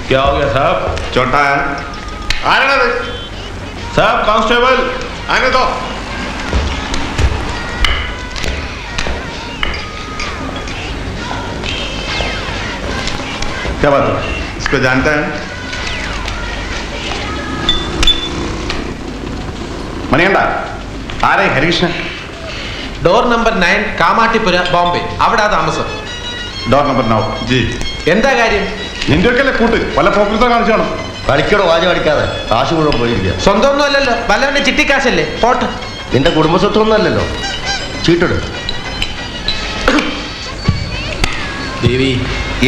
क्या हो गया साहब? छोटा है आने दो साहब कांस्टेबल आने दो। क्या बात है? इसको जानते हैं? മണിയണ്ട ആരേ ഹരികൃഷ്ണൻ? Door number 9 Kamathipura Bombay. അവിടെ താമസം. Door number 9 G. എന്താ കാര്യം? നിന്റെയൊക്കെ കൂട്ട് വല്ല പോക്കറ്റോ കാണിച്ചു കാണും. കളിക്കടോ വാചം അടിക്കാതെ കാശ് മുഴുവൻ പോയിരിക്കുക. സ്വന്തമൊന്നും അല്ലല്ലോ, വല്ലവന്റെ ചിട്ടിക്കാശല്ലേ. പോട്ട്. നിന്റെ കുടുംബസ്വത്വമൊന്നും അല്ലല്ലോ. ചീട്ടെടു. ദേവി,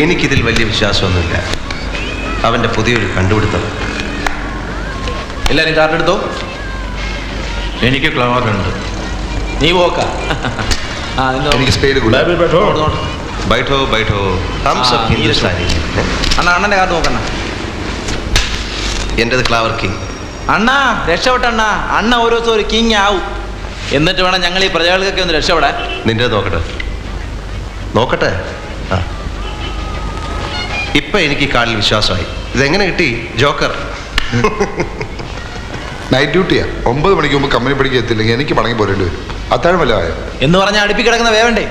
എനിക്കിതിൽ വലിയ വിശ്വാസമൊന്നുമില്ല. അവന്റെ പുതിയൊരു കണ്ടുപിടുത്തം. എല്ലാരും കാർഡ് എടുത്തോ. എനിക്ക് ക്ലവറുണ്ട്. നീ പോക്ക. എനിക്ക് സ്പീഡ് ബൈഠോ ബൈഠോ ഹം സബ് ഹിന്ദുസ്ഥാനി. അണ്ണാ അണ്ണന്റെ കാർഡ് നോക്കണ്ണ. എന്റേത് ക്ലവർ കിങ്. അണ്ണാ രക്ഷപ്പെട്ടണ്ണ. അണ്ണ ഓരോ ദിവസം ഒരു കിങ് ആവും. എന്നിട്ട് വേണം ഞങ്ങൾ ഈ പ്രജകൾക്കൊക്കെ ഒന്ന് രക്ഷപ്പെടാൻ. നിന്റെ നോക്കട്ടെ നോക്കട്ടെ. ആ ഇപ്പൊ എനിക്ക് ഈ കാർഡിൽ വിശ്വാസമായി. ഇതെങ്ങനെ കിട്ടി? ജോക്കർ. നൈറ്റ് ഡ്യൂട്ടിയാ. 9 മണിക്ക് മുമ്പ് കമ്പനി പഠിക്കാൻ എത്തില്ലെങ്കിൽ എനിക്ക് മടങ്ങി പോരേണ്ടി വരും. അത്താഴം വല്ല ആയോ എന്ന് പറഞ്ഞാൽ അടുപ്പി കിടക്കുന്ന വേവണ്ടേ?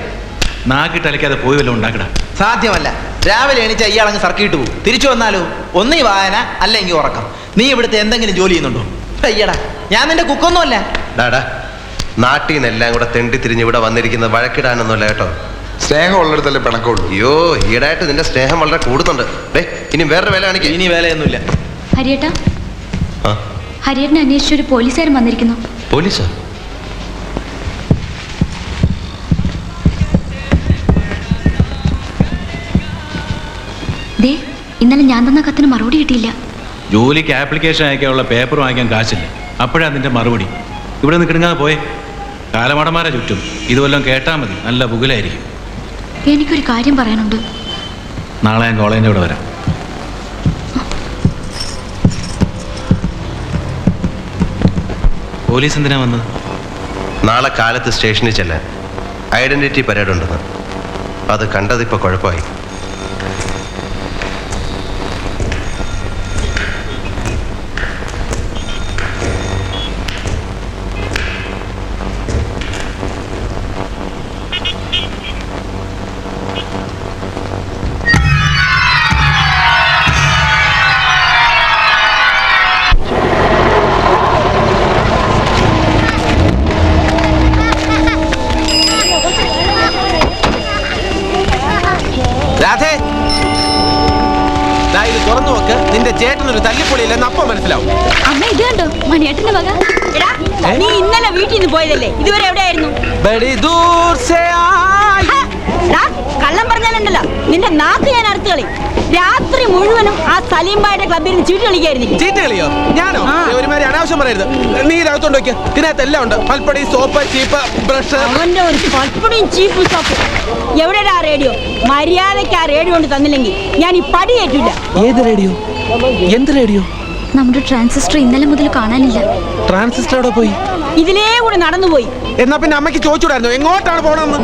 നാക്കിട്ടലക്കാതെ പോയി വല്ലതും ഉണ്ടാക്കടാ. സാധ്യമല്ല. രാവിലെ എണീച്ച ഇയാളങ്ങ് സർക്കിട്ട് പോകും. തിരിച്ചു വന്നാലോ ഒന്നീ വായന അല്ലെങ്കിൽ ഉറക്കം. നീ ഇവിടുത്തെ എന്തെങ്കിലും ജോലി ചെയ്യുന്നുണ്ടോ? അയ്യടാ, ഞാൻ നിന്റെ കുക്കൊന്നുമല്ല. ഡാടാ, നാട്ടിൽ നിന്നെല്ലാം കൂടെ തെണ്ടി തിരിഞ്ഞ് ഇവിടെ വന്നിരിക്കുന്നത് വഴക്കിടാനൊന്നുമല്ല കേട്ടോ. സ്നേഹം ഉള്ളിടത്തല്ലേ പിണക്കമുള്ളൂ. അയ്യോ, ഈടായിട്ട് നിന്റെ സ്നേഹം വളരെ കൂടുന്നുണ്ട്. ഇനി വേറെ വേല കാണിക്കും. ഇനി വേലയൊന്നുമില്ല. ഹരിയേട്ടാ, ഹരിയേട്ടനെ അന്വേഷിച്ചൊരു പോലീസുകാരൻ വന്നിരിക്കുന്നു. പോലീസോ? ദേ, ഇന്നലെ ഞാൻ തന്ന കത്തിന് മറുപടി കിട്ടിയില്ല. ജോലിക്ക് ആപ്ലിക്കേഷൻ അയക്കാനുള്ള പേപ്പർ വാങ്ങിക്കാൻ കാശില്ല. അപ്പോഴാ അതിന്റെ മറുപടി. ഇവിടെ നിന്ന് കിടങ്ങാതെ പോയെ. കാലമടമാരെ ചുറ്റും ഇതുവല്ലം കേട്ടാൽ മതി, നല്ല പുകലായിരിക്കും. എനിക്കൊരു കാര്യം പറയാനുണ്ട്. നാളെ ഞാൻ കോളേജിൻ്റെ ഇവിടെ വരാം. പോലീസ് എന്തിനാ വന്നത്? നാളെ കാലത്ത് സ്റ്റേഷനിൽ ചെല്ലാൻ ഐഡന്റിറ്റി പരേഡ് ഉണ്ടെന്ന്. അത് കണ്ടതിപ്പോൾ കുഴപ്പമായി. രാധേ, ഇത് തുറന്നു നോക്ക്. നിന്റെ ചേട്ടനൊരു തല്ലിപ്പൊളിയില്ലെന്ന് അപ്പം മനസ്സിലാവും. അമ്മ ഇത് കണ്ടോ, മണിയേട്ടന്റെ വക. നീ ഇന്നലെ വീട്ടിൽ നിന്ന് പോയതല്ലേ? ഇതുവരെ എവിടെയായിരുന്നു? കള്ളം പറഞ്ഞാലുണ്ടല്ലോ നിന്റെ നാക്ക് ഞാൻ അറുത്ത് കളി. രാത്രി മുഴുവനും ആ സലീംബായുടെ ക്ലബ്ബിൽ നിന്ന് ചീട്ട് കളിക്കായിരുന്നു. ചീട്ട് കളിയോ? ഞാനോ? ഒരുമാതിരി അനാവശ്യം പറയരുത്. നീ ഇതകത്തോണ്ട് വെക്ക്. ഇതിനകത്ത് എല്ലാം ഉണ്ട്. പൽപ്പടി, സോപ്പ്, ചീപ്പ്, ബ്രഷ്. അവന്റെ ഒരു പൽപ്പടിയും ചീപ്പും സോപ്പ്. എവിടെയാ ആ റേഡിയോ? മര്യാദയ്ക്ക് ആ റേഡിയോ കൊണ്ട് തന്നില്ലെങ്കിൽ ഞാൻ ഈ പടി ഏറ്റില്ല. ഏത് റേഡിയോ? എന്ത് റേഡിയോ? നമ്മുടെ ട്രാൻസിസ്റ്റർ ഇന്നലെ മുതൽ കാണാനില്ല. ട്രാൻസിസ്റ്റർ അവിടെ പോയി. ഇതിലേ കൂടെ നടന്നുപോയി. എന്നാ പിന്നെ അമ്മയ്ക്ക് ചോദിച്ചൂടായിരുന്നു എങ്ങോട്ടാണ് പോണെന്ന്?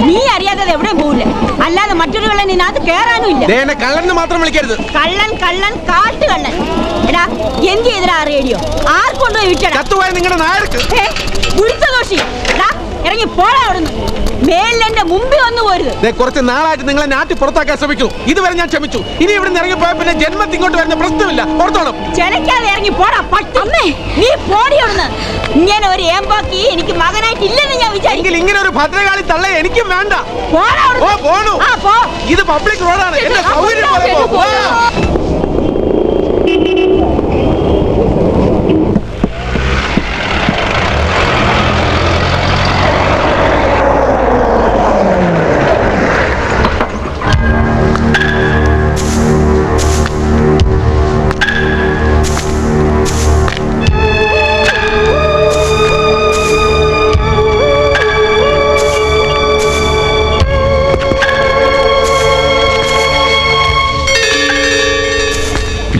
നീ അറിയാതെ എവിടെയും പോവില്ല. അല്ലാതെ മറ്റൊരു കള്ളൻ ഇതിനകത്ത് കേറാനും ഇല്ല. കള്ളൻ മാത്രം വിളിക്കരുത്. കള്ളൻ കള്ളൻ കാട്ടുകള്ളൻ. എടാ, എന്ത് ചെയ്തടാ റേഡിയോ? ആർക്കൊണ്ടുപോയി വിറ്റടാ? കത്തുപോയ നിങ്ങളുടെ നായർക്ക്. ഗുരുത്തദോഷി. ഇറങ്ങി പോടാ അവിടുന്ന്. മേലെന്റെ മുമ്പിൽ വന്നു പോരുത്. കുറച്ച് നാളായിട്ട് നിങ്ങളെ നാട്ടിൽ പുറത്താക്കാൻ ശ്രമിച്ചു. ഇതുവരെ ഞാൻ ക്ഷമിച്ചു. ഇനി ഇവിടെ നിന്ന് ഇറങ്ങി പോയ പിന്നെ ജന്മത്തിൽ ഇങ്ങോട്ട് വരുന്ന പ്രശ്നമില്ല. പുറത്തോണം. ചെലക്കാതെ ഇറങ്ങി പോടാ പട്ടി. നീ പോടി അവിടുന്ന്. ഇങ്ങനെ ഒരു ഏമ്പാക്കി എനിക്ക് മകനായിട്ട് ഇല്ലെന്ന് ഞാൻ വിചാരിക്കും. ഇങ്ങനെ ഒരു ഭദ്രകാളി തള്ള എനിക്കും വേണ്ട. പോണു. ഇത് പബ്ലിക് റോഡാണ്. എന്റെ സൗകര്യം പോലെ.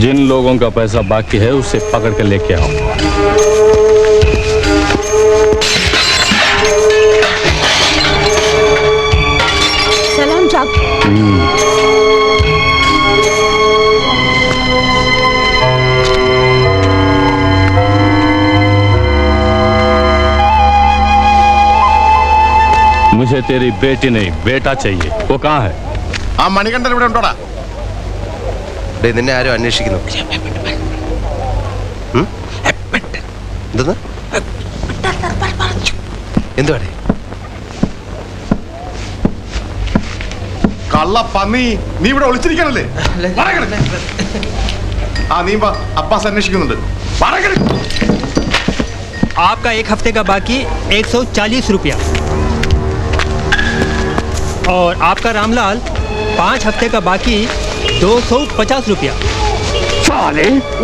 जिन लोगों का पैसा बाकी है उसे पकड़ कर लेके आओ। सलाम साहब। मुझे तेरी बेटी नहीं बेटा चाहिए। वो कहाँ है? ആ മണികണ്ഠൻ ഇവിടെ ഉണ്ടോടാ? ഡേ, നിന്നെ ആരും അന്വേഷിക്കുന്നു. എന്തെന്ന്? എന്തുവാടേ? കള്ള പന്നി, നീ ഇവിടെ ഒളിച്ചിരിക്കണല്ലേ? ആ നീ വാ, അബ്ബാസ് അന്വേഷിക്കുന്നുണ്ട്. आपका एक हफ्ते का बाकी 140 रुपया और आपका रामलाल 5 हफ्ते का बाकी 250 रुपया।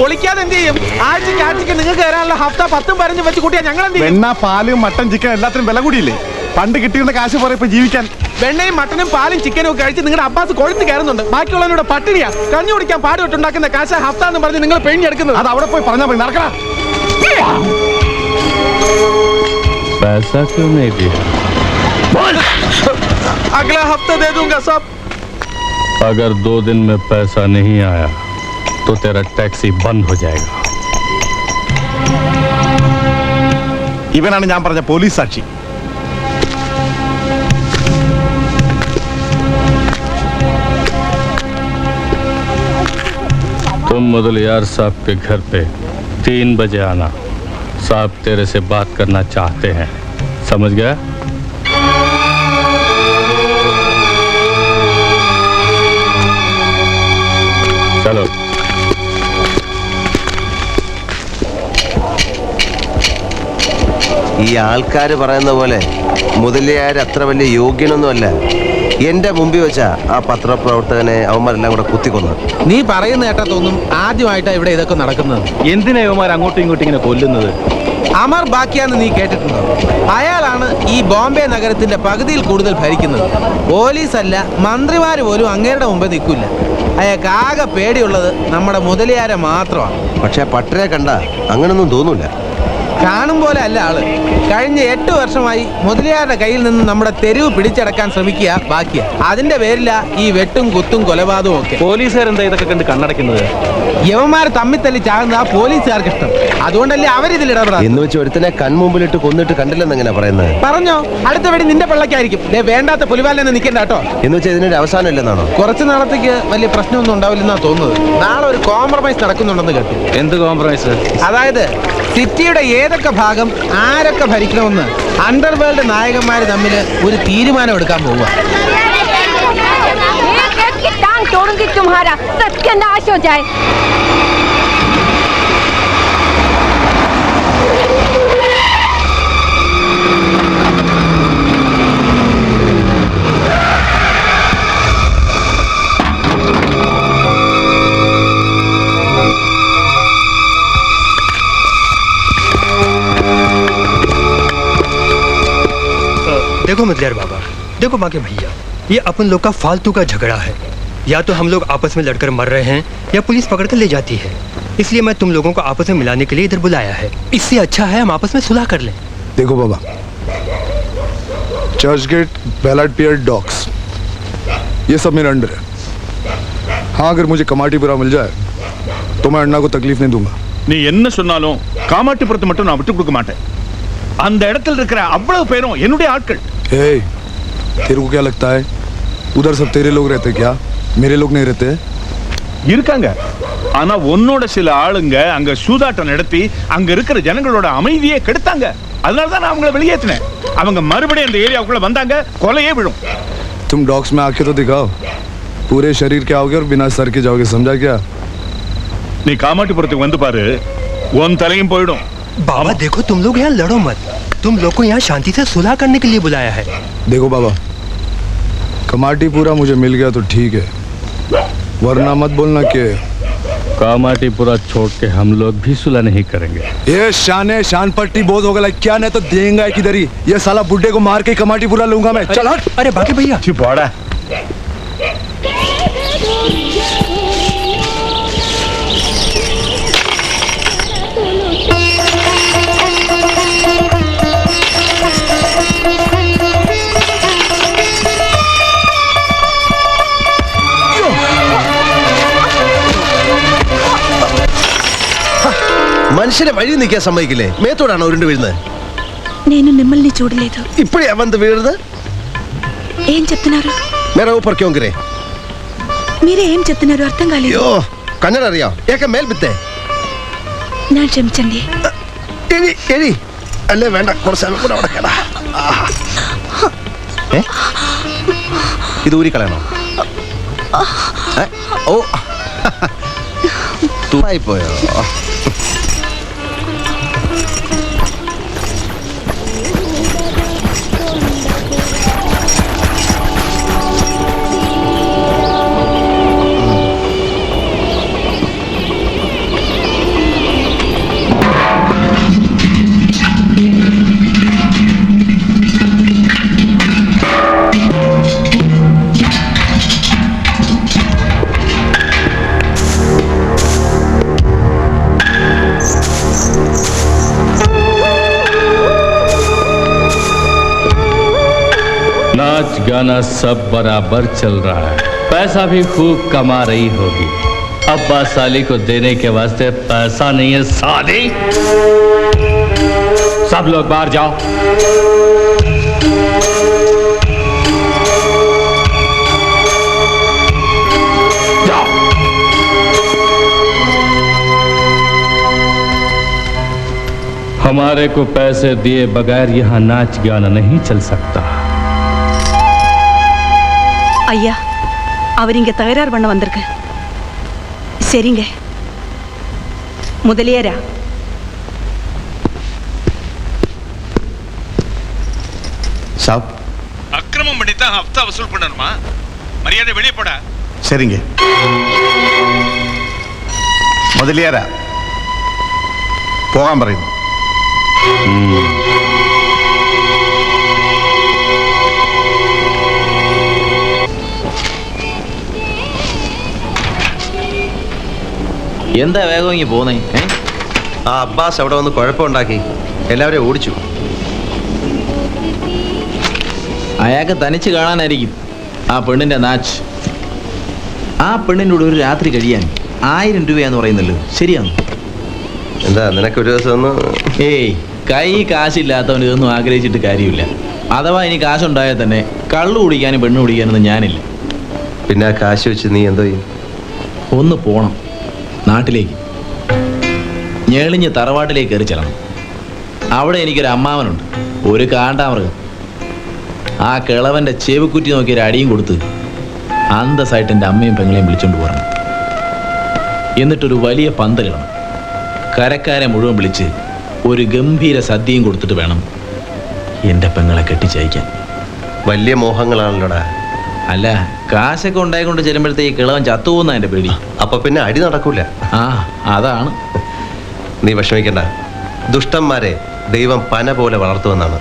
ഒളിക്കാതെ എന്ത് ചെയ്യും? ആഴ്ചക്ക് നിങ്ങൾക്ക് തരാനുള്ള ഹഫ്ത 10 15 വെച്ച് കൂട്ടിയാ ഞങ്ങൾ എന്ത് ചെയ്യും? വെണ്ണ, പാല്, മട്ടൻ, ചിക്കൻ എല്ലാത്തിനും വില കൂടിയില്ലേ? പണ്ട് കിട്ടിയിരുന്ന കാശ് പോലെ ഇപ്പൊ ജീവിക്കാൻ. വെണ്ണയും മട്ടനും പാലും ചിക്കനും ഒക്കെ കഴിച്ച് നിങ്ങളുടെ അബ്ബാസ് കൊഴുത്ത് കയറുന്നുണ്ട്. ബാക്കിയുള്ളവരുടെ പട്ടിണിയാ. കഞ്ഞി കുടിക്കാൻ പാടുപെട്ടുണ്ടാക്കുന്ന കാശ ഹഫ്ത എന്ന് പറഞ്ഞ് നിങ്ങൾ പെയിഞ്ഞെടുക്കുന്നത്. അത് അവിടെ പോയി പറഞ്ഞാൽ മതി. നടക്കണ पैसा क्यों नहीं दिया? अगला हफ्ता दे दूंगा सब। अगर 2 दिन में पैसा नहीं आया तो तेरा टैक्सी बंद हो जाएगा। ഇവനാണ് ഞാൻ പറഞ്ഞ പോലീസ് സാക്ഷി. तुम मुदलियार साहब के घर पे 3 बजे आना। साहब तेरे से बात करना चाहते हैं। समझ गया? चलो। ഈ ആൾക്കാർ പറയുന്ന പോലെ മുതലിയാർ അത്ര വലിയ യോഗ്യനൊന്നുമല്ല. എന്റെ മുമ്പിൽ വെച്ചാ ആ പത്രപ്രവർത്തകനെ അവന്മാരെല്ലാം കൂടെ കുത്തിക്കൊന്നു. നീ പറയുന്ന കേട്ടാ തോന്നും ആദ്യമായിട്ടാ ഇവിടെ ഇതൊക്കെ നടക്കുന്നത്. എന്തിനാ ഇവന്മാർ അങ്ങോട്ടും ഇങ്ങോട്ടും ഇങ്ങനെ കൊല്ലുന്നത്? അമർ ബാക്കിയാന്ന് നീ കേട്ടിട്ടുണ്ടോ? അയാളാണ് ഈ ബോംബെ നഗരത്തിന്റെ പകുതിയിൽ കൂടുതൽ ഭരിക്കുന്നത്. പോലീസല്ല, മന്ത്രിമാര് പോലും അങ്ങേരുടെ മുമ്പേ നിൽക്കില്ല. അയാൾക്ക് ആകെ പേടിയുള്ളത് നമ്മുടെ മുതലിയാരെ മാത്രമാണ്. പക്ഷെ പട്ടരെ കണ്ട അങ്ങനൊന്നും തോന്നൂല. കാണും പോലെ അല്ല ആള്. കഴിഞ്ഞ 8 വർഷമായി മുതലിയാരുടെ കയ്യിൽ നിന്ന് നമ്മുടെ തെരുവ് പിടിച്ചടക്കാൻ ശ്രമിക്കുക ബാക്കിയാ. അതിന്റെ പേരില ഈ വെട്ടും കുത്തും കൊലപാതകവും ഒക്കെ. പോലീസുകാരെന്താ ഇതൊക്കെ കണ്ട് കണ്ണടയ്ക്കുന്നത്? യവന്മാർ തമ്മിൽ തല്ലി ചാകുന്ന ആ പോലീസുകാർക്ക് ഇഷ്ടം. അതുകൊണ്ടല്ലേ അവരിതിൽ ഇടപെടാം. എന്ന് വെച്ച് ഒരുത്തനെ കൺമുമ്പിലിട്ട് കൊന്നിട്ട് കണ്ടില്ലെന്ന് എങ്ങനെ പറയുന്നത്? പറഞ്ഞോ, അടുത്ത വെടി നിന്റെ പിള്ളക്കായിരിക്കും. വേണ്ടാത്ത പുലിവാലെന്ന് നിൽക്കണ്ട കേട്ടോ. എന്ന് വെച്ചാൽ ഇതിനൊരു അവസാനം ഇല്ലെന്നാണോ? കുറച്ചു നാളത്തേക്ക് വലിയ പ്രശ്നമൊന്നും ഉണ്ടാവില്ലെന്നാ തോന്നുന്നത്. നാളെ ഒരു കോംപ്രമൈസ് നടക്കുന്നുണ്ടെന്ന് കേട്ടു. എന്ത് കോംപ്രമൈസ്? അതായത് സിറ്റിയുടെ ഏതൊക്കെ ഭാഗം ആരൊക്കെ ഭരിക്കണമെന്ന് അണ്ടർവേൾഡ് നായകന്മാര് തമ്മിൽ ഒരു തീരുമാനം എടുക്കാൻ പോവുക. तोड़ूंगी तुम्हारा, सत्यानाश हो जाए। देखो मुदलियार बाबा, देखो बाकी भैया, ये अपन लोग का फालतू का झगड़ा है। या तो हम लोग आपस में लड़कर मर रहे हैं या पुलिस पकड़ कर ले जाती है। इसलिए मैं तुम लोगों को आपस में मिलाने के लिए इधर बुलाया है। इससे अच्छा है हम आपस में सुलह कर लें। देखो बाबा, चर्च गेट, बैलाड पियर, डॉक्स, ये सब मेरे अंडर है। हाँ, अगर मुझे कमाटीपुरा मिल जाए तो मैं अन्ना को तकलीफ नहीं दूंगा। நீ என்ன சொன்னாலும் காமாட்டிபுரத்தை மட்டும் நான் விட்டு கொடுக்க மாட்டேன். அந்த இடத்துல இருக்கிற அவ்வளவு பேரும் என்னுடைய ஆட்கள். ए, तेरे को क्या लगता है उधर सब तेरे लोग रहते क्या? मेरे लोग नहीं रहते? இருக்காங்க. ஆனா உன்னோட சில ஆளுங்க அங்க சூதாட்டம் நடத்தி அங்க இருக்கிற ஜனங்களோட அமைதியை கெடுத்தாங்க. அதனால தான் நான் அவங்கள வெளியேற்றினேன். அவங்க மறுபடியும் அந்த ஏரியாவுக்குள்ள வந்தாங்க, கொலையே விழும். तुम डॉक्स में आके तो दिखाओ, पूरे शरीर के आओगे और बिना सर के जाओगे, समझा क्या? நீ காமாட்டிபுரத்துக்கு வந்து பாரு, உன் தலையும் போயிடும். बाबा देखो, तुम लोग यहाँ लड़ो मत। तुम लोग को यहाँ शांति से सुलह करने के लिए बुलाया है। देखो बाबा, कमाटीपुरा मुझे मिल गया तो ठीक है, वरना मत बोलना कि कामाटीपुरा छोड़ के हम लोग भी सुलह नहीं करेंगे। ये शान पट्टी बहुत हो गया, क्या नहीं तो देंगे किधर ही। ये साला बुड्ढे को मार के कमाटीपुरा लूंगा मैं। चल हट। अरे बाकी भैया चुप पड़ा। మనిషిని వഴി నిൽക്കാൻ సമ്മതിക്കില്ലേ? మేతోడాണോ ఉരുണ്ട് వీഴുന്നത്? నేను మిమ్మల్ని చూడలేదు. ఇప్పుడే అవంత వీഴുന്നത്? ఏం చెప్తున్నారు? మేరా ఊపర్ క్యోं గిరే? మీరే ఏం చెప్తున్నారు అర్థం కాలేదు. అయ్యో కన్నడ അറിയാ? ఏక మేల్ బిత్తే? ഞാൻ ക്ഷമിച്ചండి. എഴി അല്ലേ വേണ്ട, കുറച്ച് സമയം കൂടെ അവിടെ കേടാ. ഇത് ഊരിക്കളയണോ? ഓ തൂപ്പായിപ്പോയോ? नाच गाना सब बराबर चल रहा है, पैसा भी खूब कमा रही होगी। अब्बा साली को देने के वास्ते पैसा नहीं है साली। सब लोग बाहर जाओ। जाओ। हमारे को पैसे दिए बगैर यहाँ नाच गाना नहीं चल सकता। ஐயா, அவர் இங்க தகராறு பண்ண வந்திருக்கு. சரிங்க முதலியாரா, சாப் அக்கிரமம் பண்ணி தான் ஹப்தா வசூல் பண்ணணுமா? மரியாதை வெளியே போடா. சரிங்க മുതലിയാരാ പോകാൻ പറയുന്നു. എന്താ വേഗം ഇങ്ങ് പോന്നേ? ആ അബ്ബാസ് അവിടെ വന്ന് കുഴപ്പമുണ്ടാക്കി എല്ലാവരെയും ഓടിച്ചു. അയാൾക്ക് തനിച്ച് കാണാനായിരിക്കും ആ പെണ്ണിന്റെ നാച്ച്. ആ പെണ്ണിൻ്റെ കൂടെ ഒരു രാത്രി കഴിയാൻ 1000 രൂപയാന്ന് പറയുന്നല്ലോ, ശരിയാണോ? എന്താ നിനക്കൊരു ദിവസം ഒന്ന്? ഏയ്, കൈ കാശില്ലാത്തവൻ ഇതൊന്നും ആഗ്രഹിച്ചിട്ട് കാര്യമില്ല. അഥവാ ഇനി കാശുണ്ടായാൽ തന്നെ കള്ളു കുടിക്കാനും പെണ്ണ് കുടിക്കാനൊന്നും ഞാനില്ല. പിന്നെ ആ കാശ് വെച്ച് നീ എന്തോ ചെയ്യും? ഒന്ന് പോണം നാട്ടിലേക്ക്, ഞെളിഞ്ഞ് തറവാട്ടിലേക്ക് കയറി ചെല്ലണം. അവിടെ എനിക്കൊരു അമ്മാവനുണ്ട്, ഒരു കാണ്ടാമൃഗം. ആ കിളവൻ്റെ ചെവിക്കുറ്റി നോക്കി ഒരു അടിയും കൊടുത്ത് അന്തസ്സായിട്ട് എൻ്റെ അമ്മയും പെങ്ങളെയും വിളിച്ചോണ്ട് പോരണം. എന്നിട്ടൊരു വലിയ പന്തലിടണം. കരക്കാരെ മുഴുവൻ വിളിച്ച് ഒരു ഗംഭീര സദ്യയും കൊടുത്തിട്ട് വേണം എൻ്റെ പെങ്ങളെ കെട്ടിച്ചയക്കാൻ. വലിയ മോഹങ്ങളാണല്ലോടാ. അല്ല, കാശൊക്കെ ഉണ്ടായിക്കൊണ്ട് ചെല്ലുമ്പോഴത്തേക്ക് കിളവൻ ചത്തുപോകുന്ന എൻ്റെ പേടി. അപ്പൊ പിന്നെ അടി നടക്കൂല. ആ, അതാണ്. നീ വിഷമിക്കണ്ട, ദുഷ്ടന്മാരെ ദൈവം പന പോലെ വളർത്തുമെന്നാണ്.